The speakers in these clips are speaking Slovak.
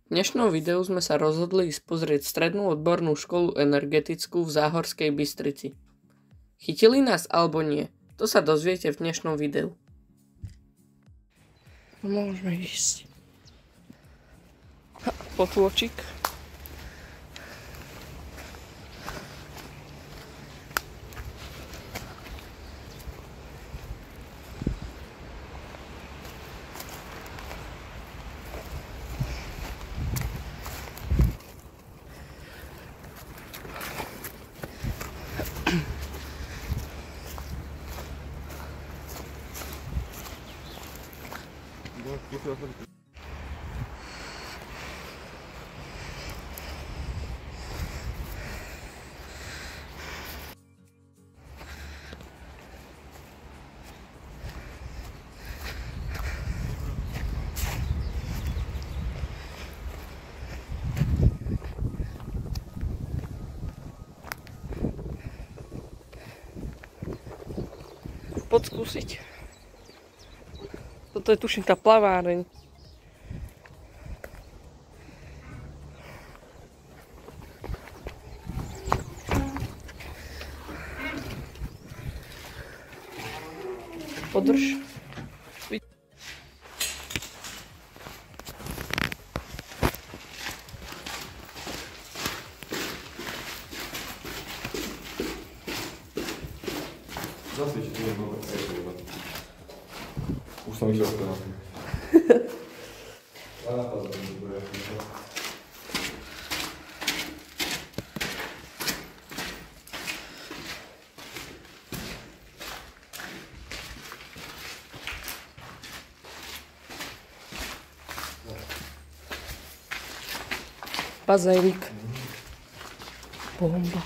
V dnešnom videu sme sa rozhodli ísť pozrieť strednú odbornú školu energetickú v Záhorskej Bystrici. Chytili nás alebo nie? To sa dozviete v dnešnom videu. Môžeme ísť. Potôčik. Poď skúsiť. Toto je tuším tá plaváreň. Podrž. Zasvič, tu je mnoho. Už som išiel na to. Bazénik. Bomba.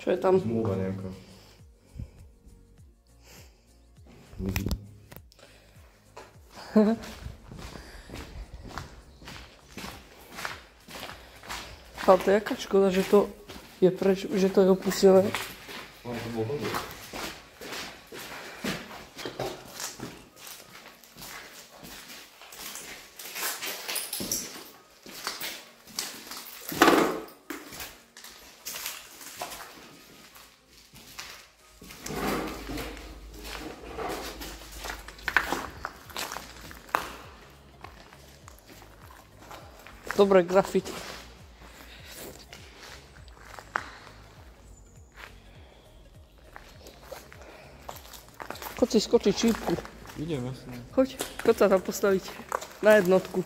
Čo je tam? Zmluva nejaká. Ale to je jaká škoda, že to je preč, že to je opustené. Dobré grafity. Choď si skočiť šípku. Idem, jasne. Choď sa tam postaviť na jednotku.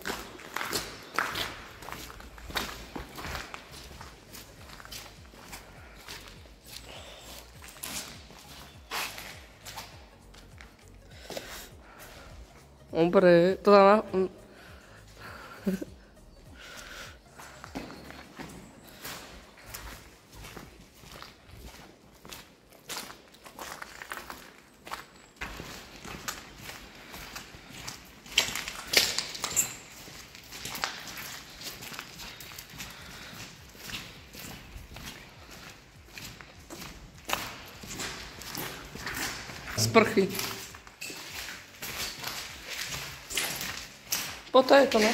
Dobre, to dá sprchy. Toto je to, no.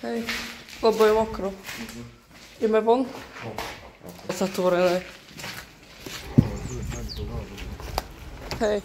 Hej, lebo je mokro. Ideme von? Zatvorené. Hej.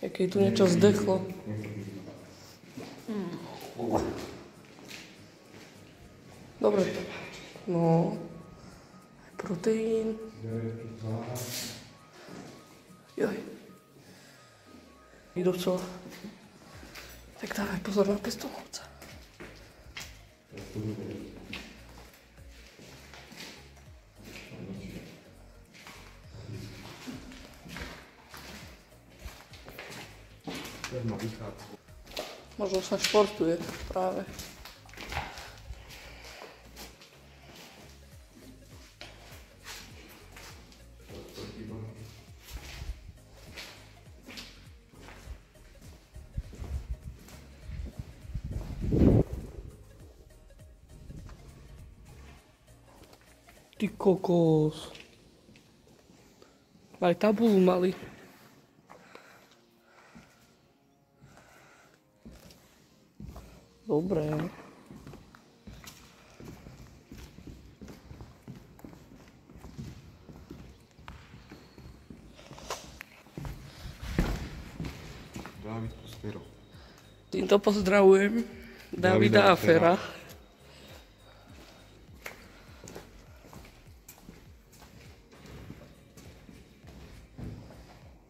Jaké tu niečo zdechlo. Dobre. No. Proteín. Joj. Idú co? Tak dávaj pozor na pestúnovca. Možno sa športuje práve. Ty kokos. Aj tabulu mali. Dobre. Dávid Puspero. Týmto pozdravujem Davida a Fera.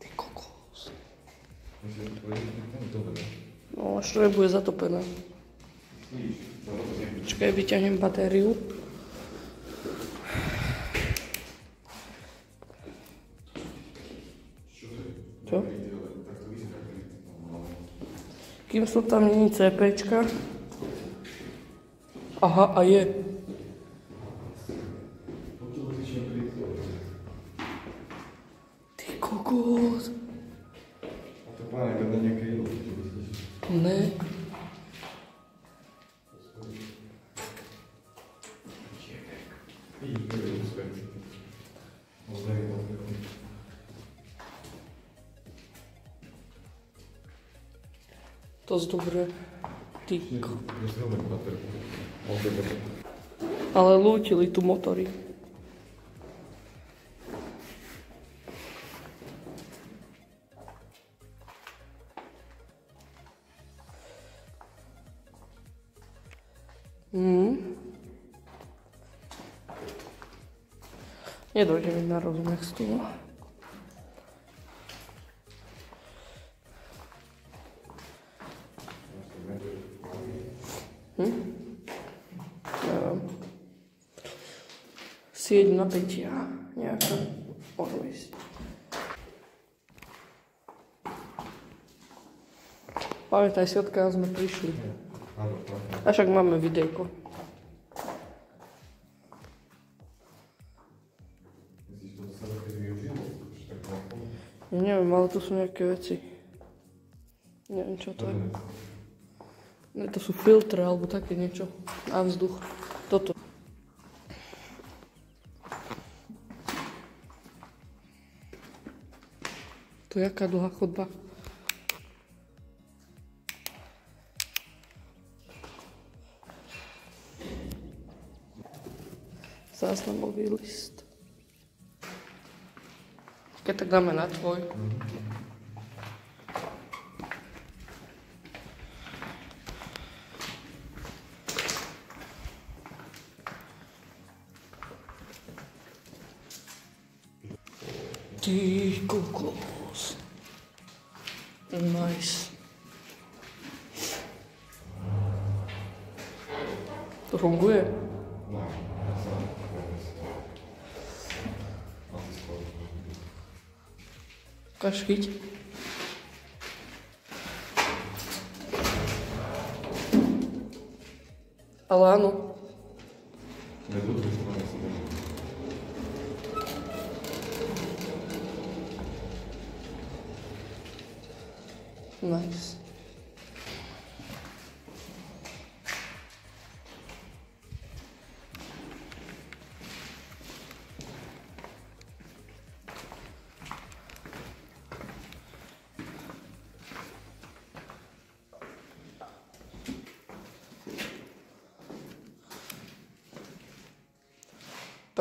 Ty kokos. No, až to nebude zatopené. Počkaj, vyťahnem batériu. Čo? Kým sú tam není CPčka. Aha, a je. Ty kokos. A to páne, keď na nejaké jedlo. Ne. To je dobré. Ty kokos. Ale lútili tu motory. Nedojde mi na rozumech z toho. Neviem. Sieť napätia nejaká. Môžeme ísť. Pamätaj si, odkiaľ sme prišli. A však máme videjko. Ja neviem, ale tu sú nejaké veci. Neviem, čo to je. Ne, to sú filtre alebo také niečo. A vzduch. Toto. To je jaká dlhá chodba. Záznamový list. Keď tak dáme na tvoj. Ty kokos. Nice. To funguje? Ukáž chyť. Ale áno. Nice.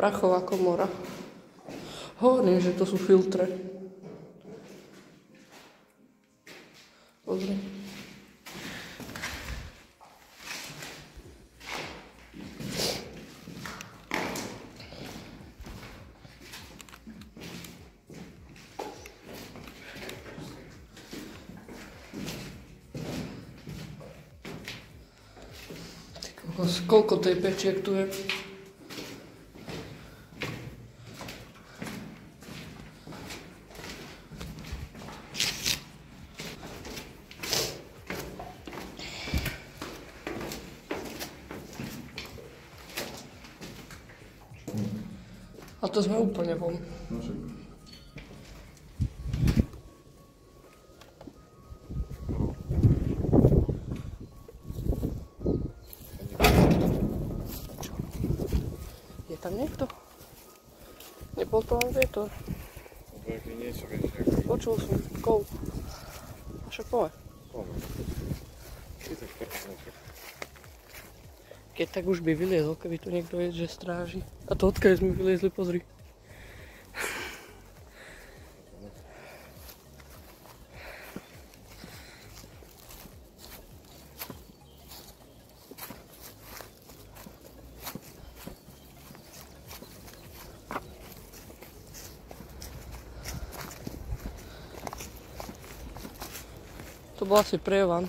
Prachová komora. Hovorím, že to sú filtre. Pozri. Koľko tej pečiek tu je? A to sme úplne von. No však. Je tam niekto? Nebol to len vietor. Veľký niečo, vieš, Počul som kol. A však poďme. Keď tak už by vyliezol, keby tu niekto je, že stráži. A to odkiaľ sme vyliezli, pozri. To bol asi prievan.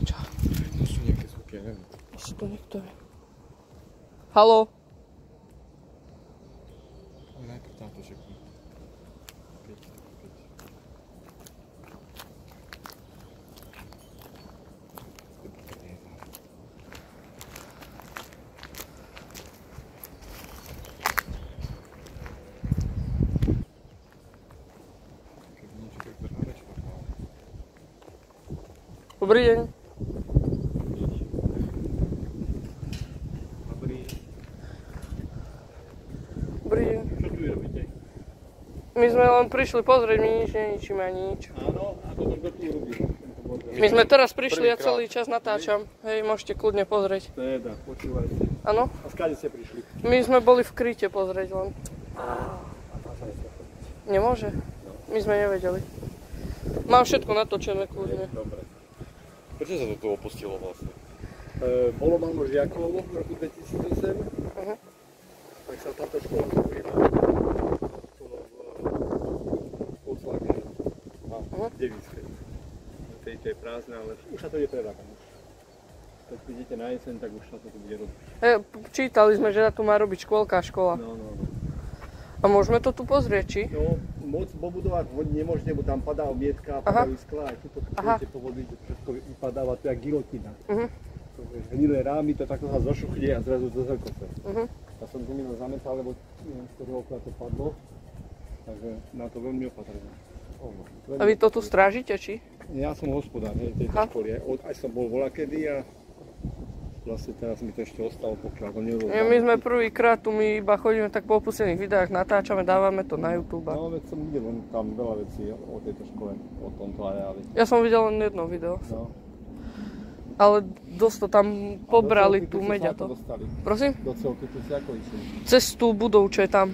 Čo? To sú nejaké zvuky, ja neviem. Asi to niekto je. Haló? Ale najprv táto, že Dobrý deň. Dobrý deň. Čo tu robíte? My sme len prišli pozrieť, my nič neničíme ani nič. Áno, a toto kto tu robí? My sme teraz prišli a celý čas natáčam. Hej, môžete kľudne pozrieť. Teda, počúvajte. Áno? A skáde ste prišli? My sme boli v kryte pozrieť len. A tam sa nechce chodiť. Nemôže? My sme nevedeli. Mám všetko natočené kľudne. Dobre. Prečo sa to tu opustilo vlastne? Bolo mámo žiakov v roku 2008, tak sa táto škola zúrila. Volkswagen. V Devinskej. Tejto je prázdna, ale už sa to ide predávam. Keď prídete na jeseň, tak už sa to tu bude robiť. Čítali sme, že tu má robiť škôlka a škola. No. A môžeme to tu pozrieť, či? No, moc pobudovať nemôžete, bo tam padá obietka, padajú sklá, aj tuto chcete povodiť, že všetko vypadáva, to je jak gilotina. Hnilé rámy, to takto sa zošuchne a zrazu do zrkoce. Ja som tu minul zametal, lebo neviem, z ktorého okna to padlo, takže na to veľmi opatrné. A vy to tu strážite, či? Ja som hospodár tejto školy, aj som bol volakedy a vlastne teraz mi to ešte ostalo, pokiaľ to nerozdáme. My sme prvýkrát tu, my iba chodíme tak po opustených videách, natáčame, dávame to na YouTube. No, veď som videl tam veľa vecí o tejto škole, o tomto areáli. Ja som videl len jedno video. No. Ale dosť to tam pobrali tú meďato. Prosím? Do celky tu si ako išli? Cez tú budovu, čo je tam.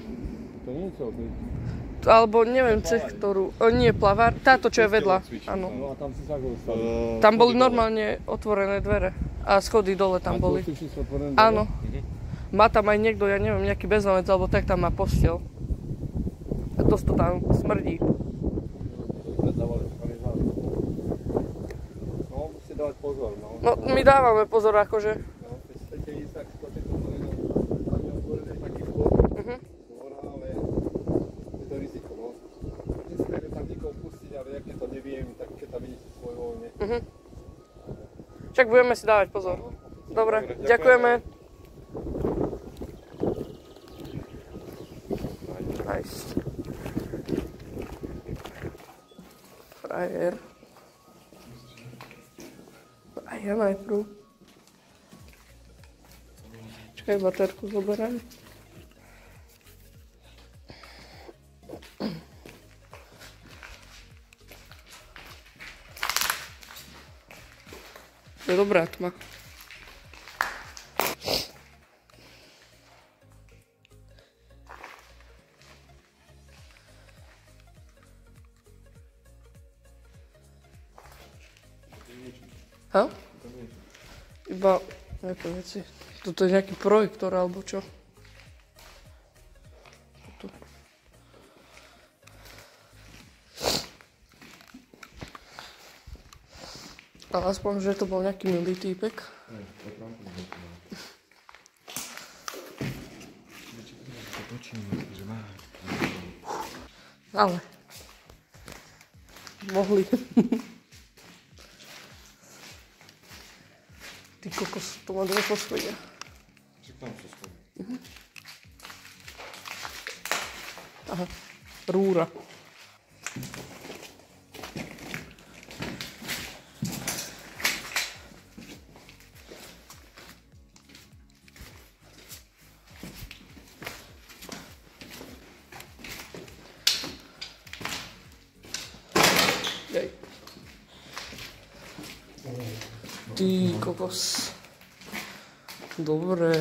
To nie je celky. Alebo neviem, cez ktorú. Nie, plavár. Táto, čo je vedľa. Áno. No a tam si sa ako dostali? Tam boli normálne otvorené dvere. A schody dole tam boli. A tu sú otvorené dvere? Áno. Má tam aj niekto, ja neviem, nejaký bezdomovec, alebo tak tam má posteľ. A dosť to tam smrdí. No, musíte dávať pozor, no. No, my dávame pozor, akože. No, keď chcete ísť, tak skôrte otvorené, tam je otvorený taký vchod, dvora, ale je to riziko, no. Nesmieme tam nikoho pustiť, ale jak to neviem, tak keď tam vidíte svojvoľne. Však budeme si dávať pozor. Dobre, ďakujeme. Nice. Frajer. A ja najprv. Čakaj, baterku zoberiem. Je dobrá tma. Ha? Iba nejaké veci. Toto je nejaký projektor alebo čo? Tu. Ale aspoň, že to bol nejaký milý týpek. Ale mohli. Ty kokos, to má dve poschodia. Aha, rúra. Jej. Ty kokos. Dobre.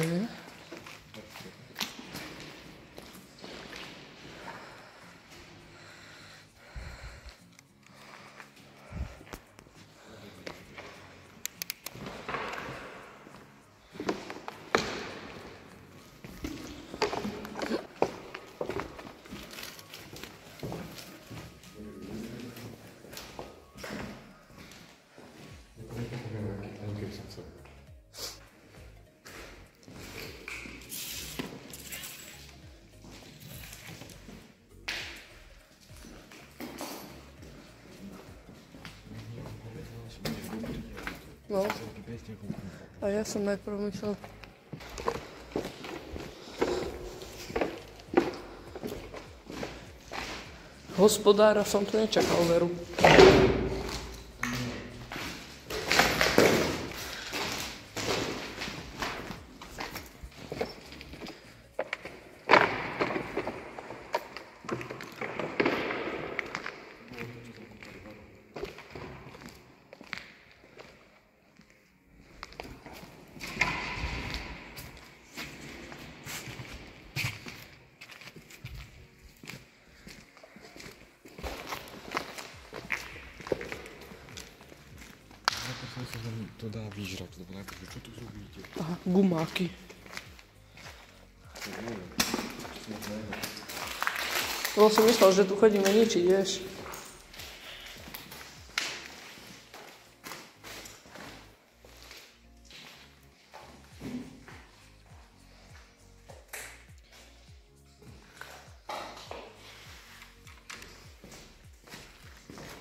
No. A ja som najprv myslel. Hospodára som tu nečakal, veru. To dá vyžrať, lebo najprv, čo tu zrobíte? Aha, gumáky. Lebo som myslel, že tu chodíme ničiť, vieš.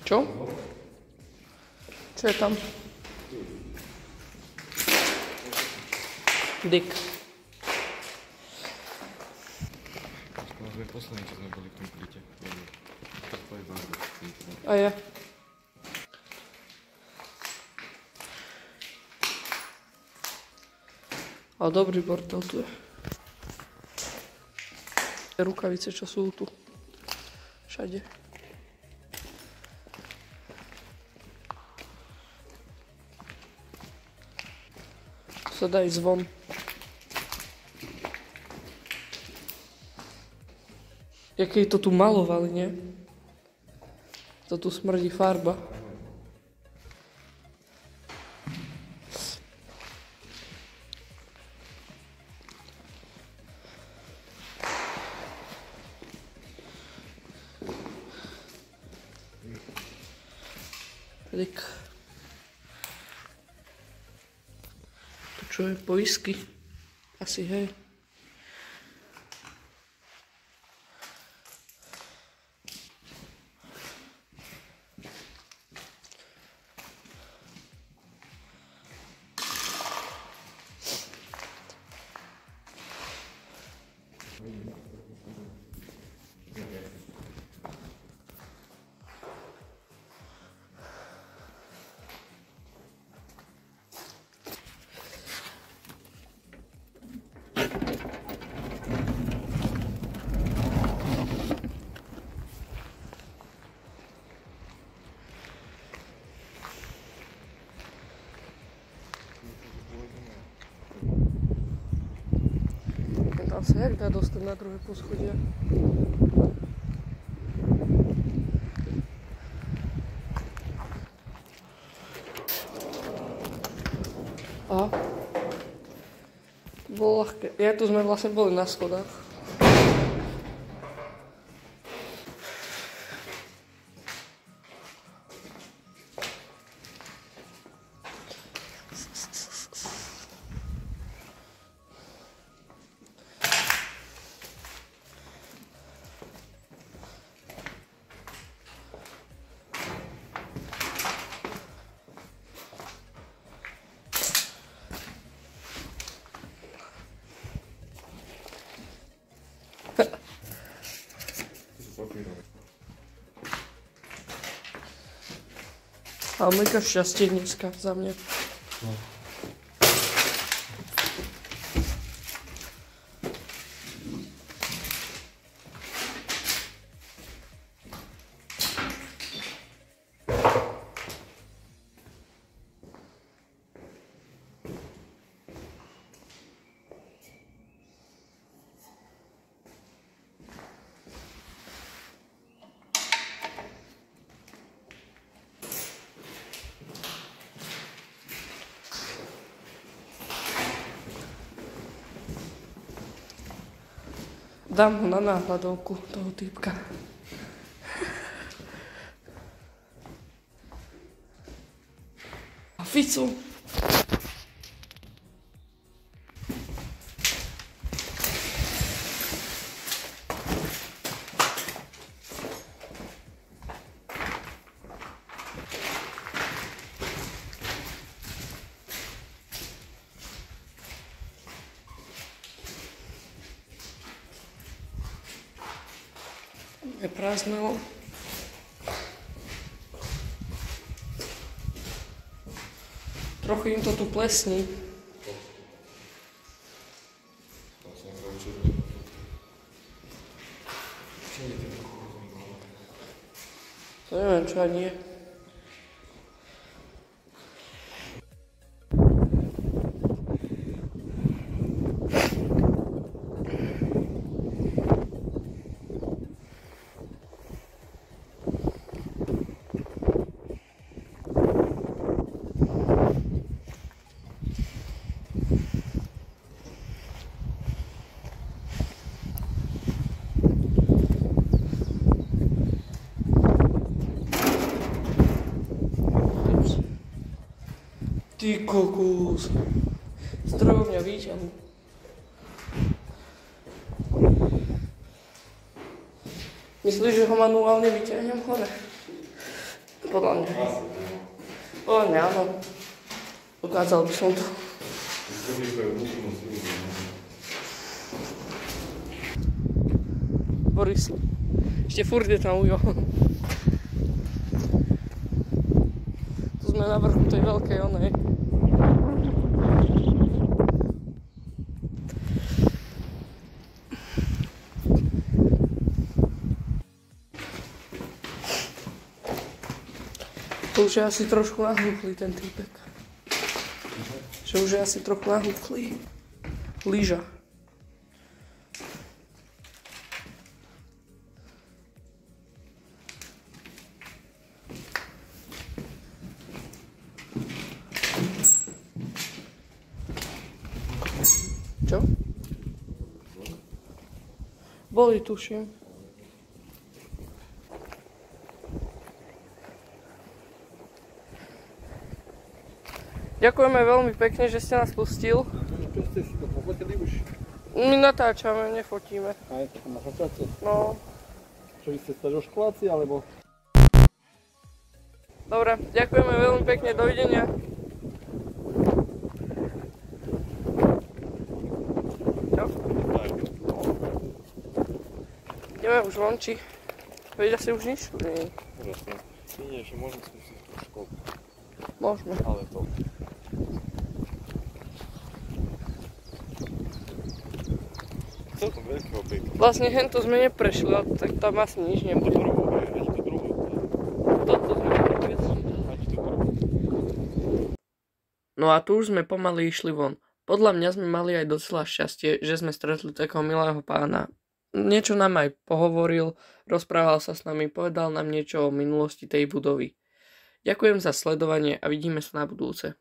Čo? Čo je tam? Dick. Skoro sme poslední, čo sme boli v tom kryte. To je barba. A ja. Ale dobrý bordel tu je. Rukavice, čo sú tu. Všade. Sa dá ísť von. Jaké to tu malovali, nie? To tu smrdí farba. Rik. Tu čo je? Poisky? Asi, hej. Tam sa jak dá dostať na druhé poschodia? Aha. Bolo ľahké. Ja tu sme vlastne boli na schodách. A mega šťastie dneska za mňa. No. Dám ho na náhľadovku toho týpka. A Ficu. Je prázdno. Trochu im to tu plesní. To neviem, čo ani je. Ty kokos. Strojovňa výťahu. Myslíš, že ho manuálne vyťahnem hore? Podľa mňa. Podľa mňa, áno. Ukázal by som to. Boris. Ešte furt je tam ujo. Tu sme na vrchu tej veľkej onej. To už je asi trošku nahúklý ten týpek. Že už je asi trochu nahúklý. Lyža. Čo? Boli, tuším. Ďakujeme veľmi pekne, že ste nás pustil. Čo ste si to pofotili už? My natáčame, nefotíme. Aj, tak na natáčate? No. Čo vy ste stažoškoláci, alebo? Dobre, ďakujeme veľmi pekne, dovidenia. Čo? Ideme už von, či? Veď asi už nič? Nie. Nie, že môžeme skúsiť tú školku. Môžeme. Ale to. Celkom veľký objekt. Vlastne hento sme neprešli, tak tam asi nič nebude. Toto sme neprešli. No a tu už sme pomaly išli von. Podľa mňa sme mali aj docela šťastie, že sme stretli takého milého pána. Niečo nám aj pohovoril, rozprával sa s nami, povedal nám niečo o minulosti tej budovy. Ďakujem za sledovanie a vidíme sa na budúce.